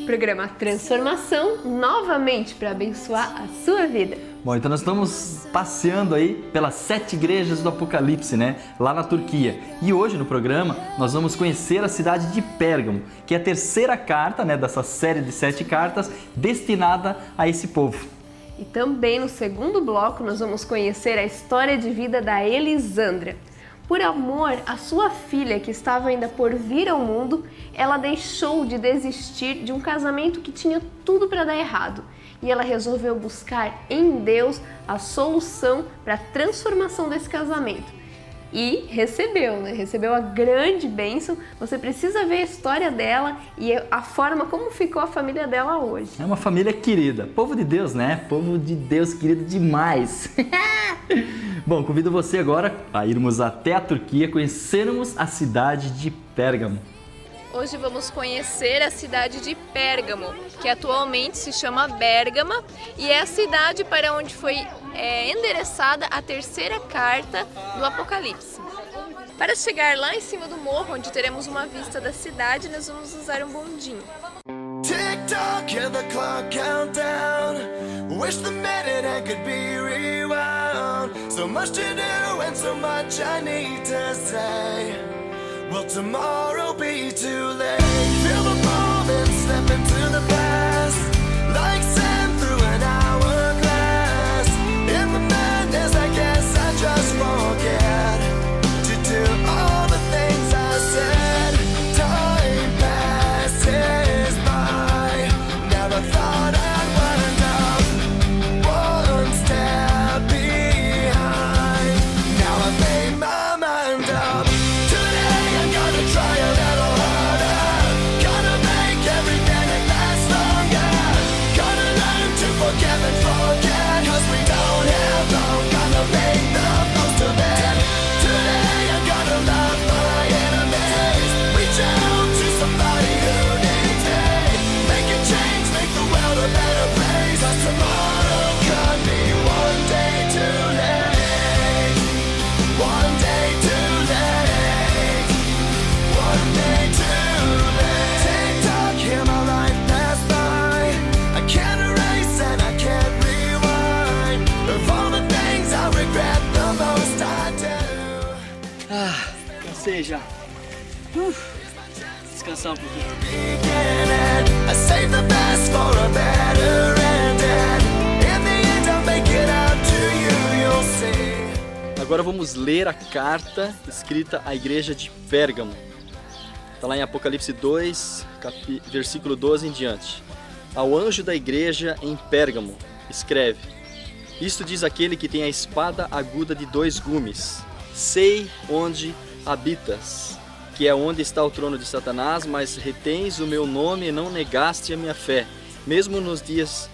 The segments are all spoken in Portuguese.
Programa Transformação, novamente para abençoar a sua vida. Bom, então nós estamos passeando aí pelas 7 igrejas do Apocalipse, né? Lá na Turquia. E hoje no programa nós vamos conhecer a cidade de Pérgamo, que é a terceira carta, né, dessa série de 7 cartas destinada a esse povo. E também no segundo bloco nós vamos conhecer a história de vida da Elisandra. Por amor à sua filha que estava ainda por vir ao mundo, ela deixou de desistir de um casamento que tinha tudo para dar errado. E ela resolveu buscar em Deus a solução para a transformação desse casamento. E recebeu, né? Recebeu a grande bênção. Você precisa ver a história dela e a forma como ficou a família dela hoje. É uma família querida, povo de Deus, né? Povo de Deus querido demais. Bom, convido você agora a irmos até a Turquia, conhecermos a cidade de Pérgamo. Hoje vamos conhecer a cidade de Pérgamo, que atualmente se chama Bérgama e é a cidade para onde foi endereçada a terceira carta do Apocalipse. Para chegar lá em cima do morro, onde teremos uma vista da cidade, nós vamos usar um bondinho. Tick-tock, hear the clock count down. Wish the minute hand could be rewound. So much to do and so much I need to say. Will tomorrow be too late? Feel the moment step into the past, like sand through an hourglass. In the madness, I guess I just forget to do all the things I said. Time passes by, never thought I'd wind up one step behind. Now I've made my mind up. Try a little harder. Gotta make every minute last longer. Gotta learn to forgive and forget, 'cause we don't have long. Gotta make the most of it. Today I gotta love my enemies. Reach out to somebody who needs me. Make a change, make the world a better place. 'Cause tomorrow could be one day too late. One day too late. One day too late. Tick-tock, hear my life pass by. I can't erase and I can't rewind. Of all the things I regret, the most I do. Cansei já. Descansar um pouquinho. Beginning, I save the best for a better ending. In the end I'll make it out to you, you'll see. Agora vamos ler a carta escrita à igreja de Pérgamo. Está lá em Apocalipse 2, versículo 12 em diante. Ao anjo da igreja em Pérgamo, escreve: Isto diz aquele que tem a espada aguda de 2 gumes. Sei onde habitas, que é onde está o trono de Satanás, mas retens o meu nome e não negaste a minha fé, mesmo nos dias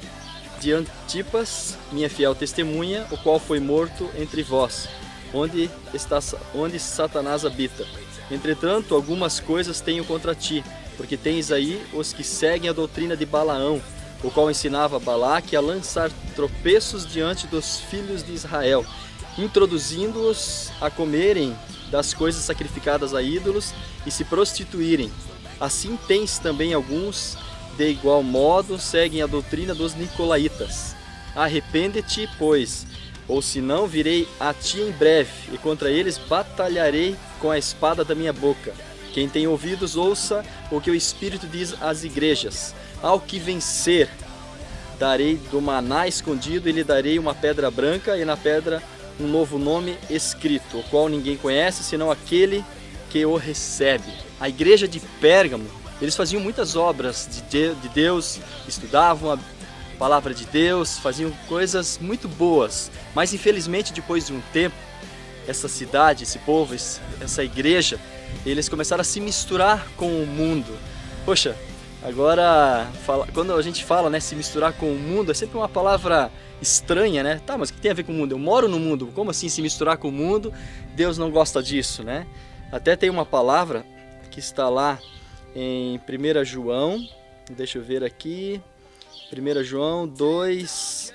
de Antipas, minha fiel testemunha, o qual foi morto entre vós, onde Satanás habita. Entretanto, algumas coisas tenho contra ti, porque tens aí os que seguem a doutrina de Balaão, o qual ensinava Balaque a lançar tropeços diante dos filhos de Israel, introduzindo-os a comerem das coisas sacrificadas a ídolos e se prostituírem. Assim tens também alguns, de igual modo, seguem a doutrina dos nicolaítas. Arrepende-te, pois, ou senão virei a ti em breve, e contra eles batalharei com a espada da minha boca. Quem tem ouvidos, ouça o que o Espírito diz às igrejas. Ao que vencer, darei do maná escondido, e lhe darei uma pedra branca, e na pedra um novo nome escrito, o qual ninguém conhece, senão aquele que o recebe. A igreja de Pérgamo, eles faziam muitas obras de Deus, estudavam a palavra de Deus, faziam coisas muito boas, mas infelizmente depois de um tempo, essa cidade, esse povo, essa igreja, eles começaram a se misturar com o mundo. Poxa, agora, quando a gente fala, né, se misturar com o mundo, é sempre uma palavra estranha, né? Tá, mas o que tem a ver com o mundo? Eu moro no mundo, como assim se misturar com o mundo? Deus não gosta disso, né? Até tem uma palavra que está lá em 1 João, deixa eu ver aqui, 1 João 2,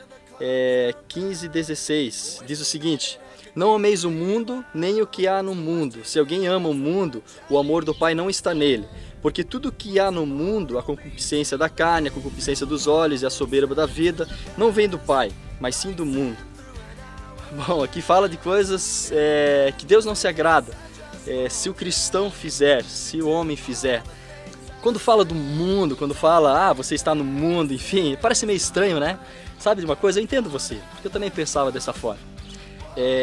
15 e 16, diz o seguinte: Não ameis o mundo, nem o que há no mundo. Se alguém ama o mundo, o amor do Pai não está nele. Porque tudo que há no mundo, a concupiscência da carne, a concupiscência dos olhos e a soberba da vida, não vem do Pai, mas sim do mundo. Bom, aqui fala de coisas que Deus não se agrada. Se o cristão fizer, se o homem fizer. Quando fala do mundo, quando fala, você está no mundo, enfim, parece meio estranho, né? Sabe de uma coisa? Eu entendo você, porque eu também pensava dessa forma.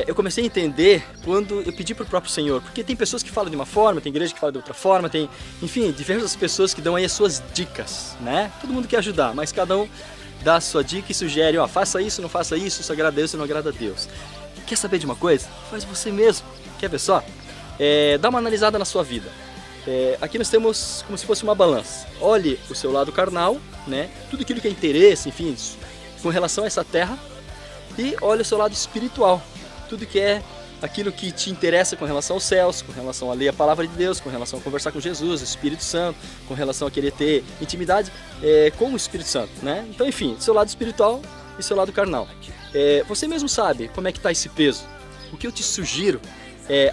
Eu comecei a entender quando eu pedi para o próprio Senhor, porque tem pessoas que falam de uma forma, tem igreja que fala de outra forma, tem, enfim, diversas pessoas que dão aí as suas dicas, né? Todo mundo quer ajudar, mas cada um dá a sua dica e sugere, faça isso, não faça isso agrada a Deus, isso não agrada a Deus. Quer saber de uma coisa? Faz você mesmo. Quer ver só? Dá uma analisada na sua vida. Aqui nós temos como se fosse uma balança. Olhe o seu lado carnal, né? Tudo aquilo que é interesse, enfim, com relação a essa terra. E olhe o seu lado espiritual. Tudo que é aquilo que te interessa com relação aos céus, com relação a ler a palavra de Deus, com relação a conversar com Jesus, o Espírito Santo, com relação a querer ter intimidade com o Espírito Santo, né? Então, enfim, seu lado espiritual e seu lado carnal. Você mesmo sabe como é que está esse peso. O que eu te sugiro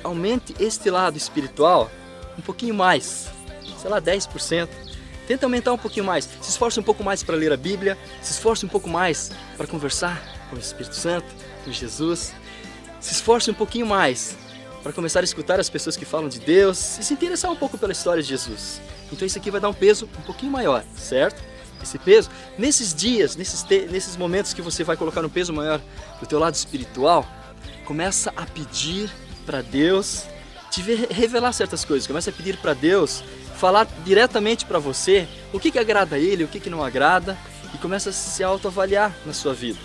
aumente este lado espiritual um pouquinho mais, sei lá, 10%. Tenta aumentar um pouquinho mais. Se esforce um pouco mais para ler a Bíblia, se esforce um pouco mais para conversar com o Espírito Santo, com Jesus. Se esforce um pouquinho mais para começar a escutar as pessoas que falam de Deus e se interessar um pouco pela história de Jesus. Então isso aqui vai dar um peso um pouquinho maior, certo? Esse peso, nesses dias, nesses momentos que você vai colocar um peso maior do teu lado espiritual, começa a pedir para Deus te revelar certas coisas. Começa a pedir para Deus falar diretamente para você o que agrada a Ele, o que não agrada, e começa a se autoavaliar na sua vida.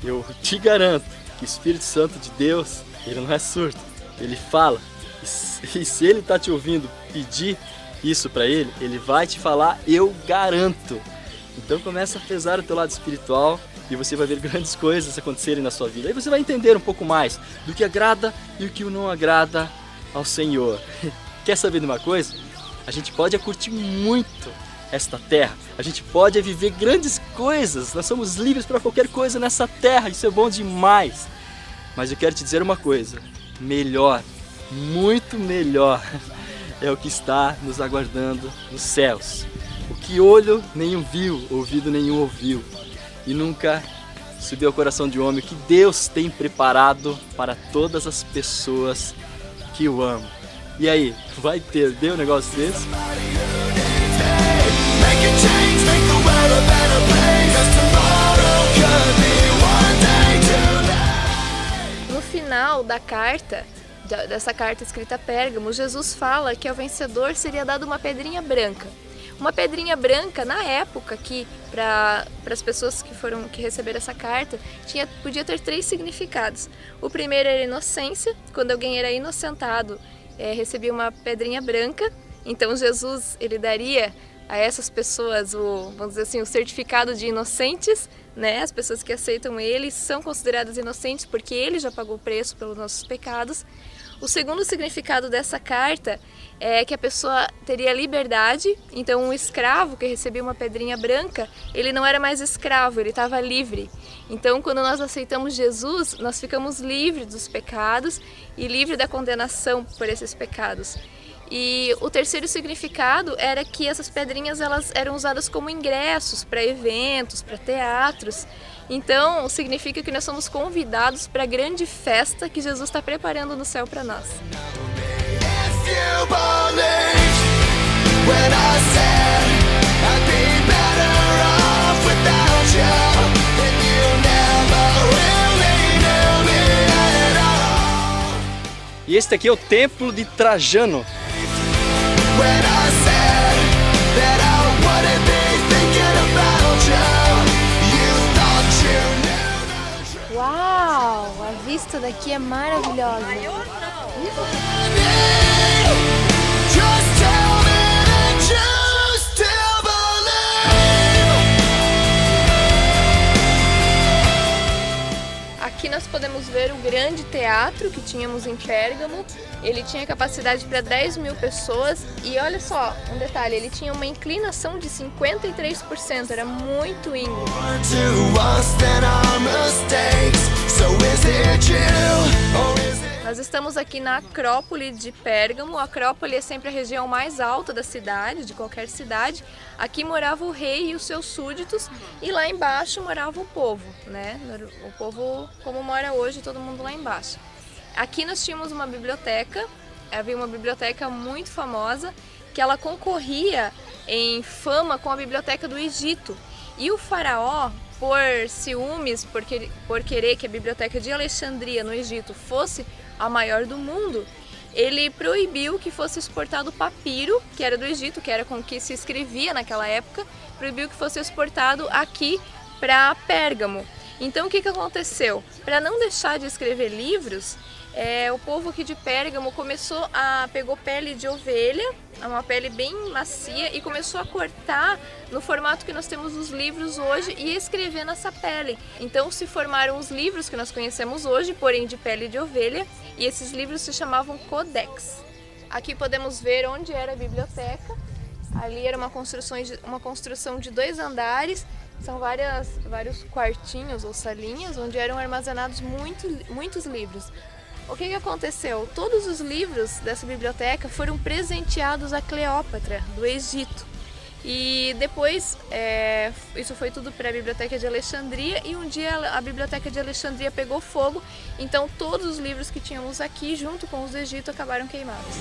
Eu te garanto que o Espírito Santo de Deus, ele não é surdo, ele fala. E se ele está te ouvindo pedir isso para ele, ele vai te falar, eu garanto. Então começa a pesar o teu lado espiritual e você vai ver grandes coisas acontecerem na sua vida. Aí você vai entender um pouco mais do que agrada e o que não agrada ao Senhor. Quer saber de uma coisa? A gente pode curtir muito esta terra. A gente pode viver grandes coisas. Nós somos livres para qualquer coisa nessa terra. Isso é bom demais. Mas eu quero te dizer uma coisa. Melhor, muito melhor, é o que está nos aguardando nos céus. O que olho nenhum viu, ouvido nenhum ouviu. E nunca subiu ao coração de homem o que Deus tem preparado para todas as pessoas que o amam. E aí, vai ter um negócio desse? No final da carta, dessa carta escrita a Pérgamo, Jesus fala que ao vencedor seria dado uma pedrinha branca. Uma pedrinha branca, na época, que para as pessoas que receberam essa carta, podia ter 3 significados. O primeiro era inocência, quando alguém era inocentado, recebia uma pedrinha branca. Então Jesus, ele daria a essas pessoas vamos dizer assim, o certificado de inocentes, né? As pessoas que aceitam ele são consideradas inocentes porque ele já pagou o preço pelos nossos pecados. O segundo significado dessa carta é que a pessoa teria liberdade. Então um escravo que recebia uma pedrinha branca, ele não era mais escravo, ele estava livre. Então quando nós aceitamos Jesus, nós ficamos livres dos pecados e livres da condenação por esses pecados. E o terceiro significado era que essas pedrinhas elas eram usadas como ingressos para eventos, para teatros. Então significa que nós somos convidados para a grande festa que Jesus está preparando no céu para nós. E este aqui é o templo de Trajano. Uau! A vista daqui é maravilhosa. Aqui nós podemos ver o grande teatro que tínhamos em Pérgamo. Ele tinha capacidade para 10.000 pessoas e olha só, um detalhe, ele tinha uma inclinação de 53%, era muito íngreme. Nós estamos aqui na Acrópole de Pérgamo. A Acrópole é sempre a região mais alta da cidade, de qualquer cidade. Aqui morava o rei e os seus súditos e lá embaixo morava o povo, né? O povo como mora hoje, todo mundo lá embaixo. Aqui nós tínhamos uma biblioteca, havia uma biblioteca muito famosa que ela concorria em fama com a biblioteca do Egito. E o faraó, por ciúmes, por querer que a biblioteca de Alexandria, no Egito, fosse a maior do mundo, ele proibiu que fosse exportado papiro, que era do Egito, que era com que se escrevia naquela época, proibiu que fosse exportado aqui para Pérgamo. Então o que aconteceu? Para não deixar de escrever livros, o povo aqui de Pérgamo pegou pele de ovelha, uma pele bem macia, e começou a cortar no formato que nós temos os livros hoje e escrever nessa pele. Então se formaram os livros que nós conhecemos hoje, porém de pele de ovelha, e esses livros se chamavam codex. Aqui podemos ver onde era a biblioteca. Ali era uma construção de 2 andares, são vários quartinhos ou salinhas onde eram armazenados muitos livros. O que aconteceu? Todos os livros dessa biblioteca foram presenteados a Cleópatra, do Egito. E depois, isso foi tudo para a Biblioteca de Alexandria, e um dia a Biblioteca de Alexandria pegou fogo, então todos os livros que tínhamos aqui, junto com os do Egito, acabaram queimados.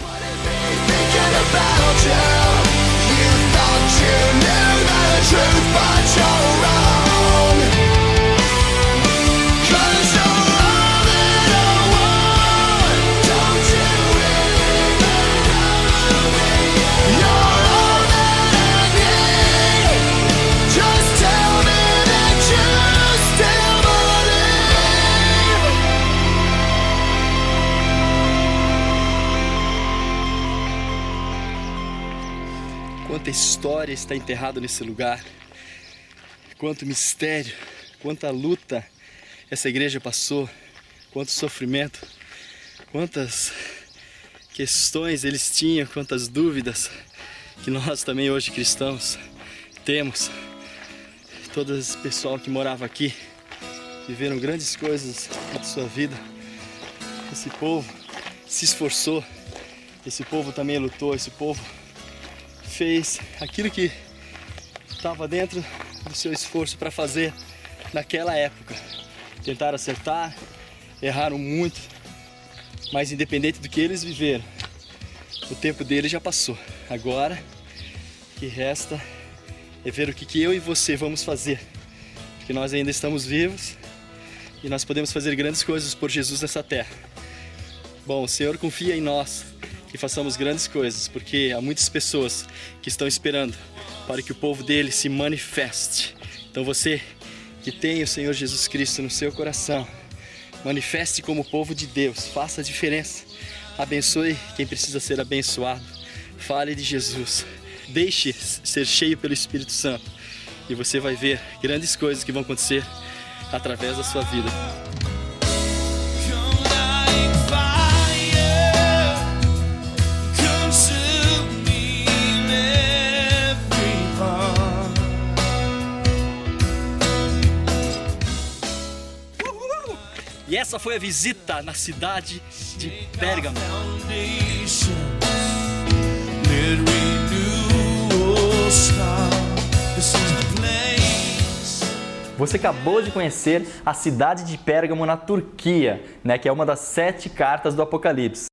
Quanta história está enterrada nesse lugar, quanto mistério, quanta luta essa igreja passou, quanto sofrimento, quantas questões eles tinham, quantas dúvidas que nós também hoje cristãos temos. Todo esse pessoal que morava aqui viveram grandes coisas na sua vida. Esse povo se esforçou, esse povo também lutou, esse povo fez aquilo que estava dentro do seu esforço para fazer naquela época. Tentaram acertar, erraram muito, mas independente do que eles viveram, o tempo deles já passou. Agora, o que resta é ver o que eu e você vamos fazer, porque nós ainda estamos vivos e nós podemos fazer grandes coisas por Jesus nessa terra. Bom, o Senhor confia em nós que façamos grandes coisas, porque há muitas pessoas que estão esperando para que o povo dele se manifeste. Então você que tem o Senhor Jesus Cristo no seu coração, manifeste como povo de Deus, faça a diferença, abençoe quem precisa ser abençoado, fale de Jesus, deixe ser cheio pelo Espírito Santo e você vai ver grandes coisas que vão acontecer através da sua vida. E essa foi a visita na cidade de Pérgamo. Você acabou de conhecer a cidade de Pérgamo na Turquia, né, que é uma das 7 cartas do Apocalipse.